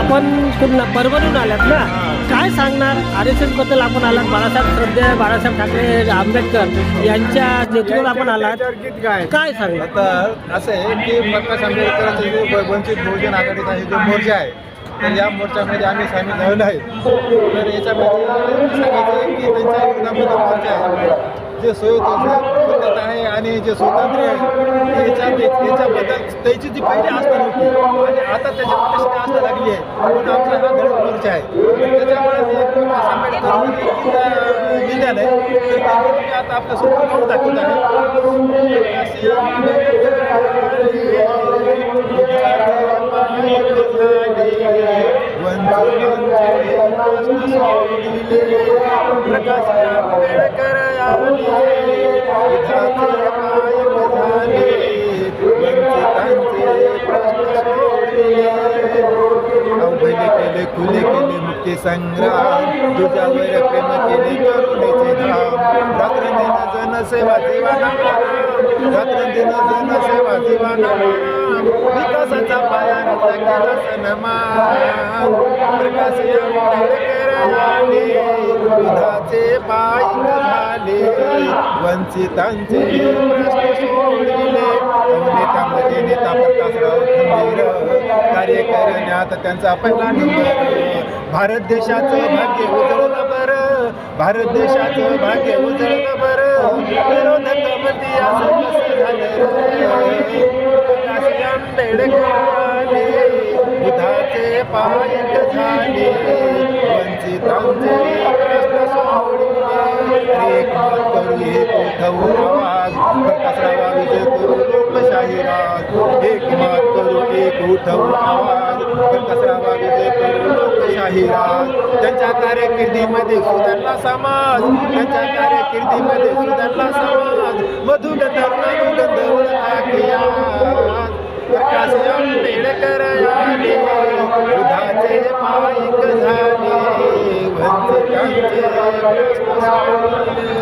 आपण परभणीहून आलात ना, काय सांगणार RSS बद्दल? आपण आलात, बाळासाहेब श्रद्धेय बाळासाहेब ठाकरे आंबेडकर यांच्या नेतृत्वात आपण आलात, काय सांगणार? आता असं आहे की प्रकाश आंबेडकरांचा जो वंचित बहुजन आघाडीचा हे जो मोर्चा आहे, तर या मोर्चामध्ये आम्ही सामील झालेलो आहे. तर याच्यामध्ये सांगायचं आहे की त्यांच्या विरोधामध्ये मोर्चा आहे, जे स्वतंत्र आहे आणि जे स्वातंत्र्य आहे याच्याबद्दल त्याची जी पहिली आस्था नव्हती आणि आता त्याच्यामध्ये सगळी आस्था लागली आहे. म्हणून आमचा हा धडक मोर्चा आहे. तर त्याच्यामुळे मी एक प्रकाश आंबेडकर लिहिलेलं आहे, तर ते आता आपल्यासोबत काढून दाखवत आहे. प्रकाश आंबेडकर केले खुले केले मुक्ती संग्राम, तुझ्यावर प्रेम केले करुणेचे धाम. रात्रंदिन जन सेवा जीवाना रात्रंदिन जन सेवा जीवाना विकासाचा पाया रचला केला सन्मान. प्रकाश आंबेडकर आले, दुधाचे पायी झाले, वंचितांचे प्रश्न सोडले. नेत्यामध्ये नेता प्रकाशराव खंबीर, कार्य करण्यात त्यांचा पहिला नंबर. भारत देशाचं भाग्य उजळलं बरं, भारत देशाचं भाग्य उजळलं बरं. विरोधक म्हणते असं कसं झालं रे. प्रकाश आंबेडकर आले, बुधाचे पायक झाले, वंचितांचे प्रश्न सोडले. एक मत करू एक उठवू आवाज, प्रकाशरावा विजय करू लोकशाही राज. एक मत करू एक उठवू आवाज, प्रकाशरावा विजय करू लोकशाही राज. त्यांच्या कारकिर्दीमध्ये सुधारला समाज, त्यांच्या कारकिर्दीमध्ये सुधारला समाज. मधुर तरुण ओळखा प्रकाश आंबेडकर आले, दुधाचे पायक झाले, वंचितांचे प्रश्न सोडले.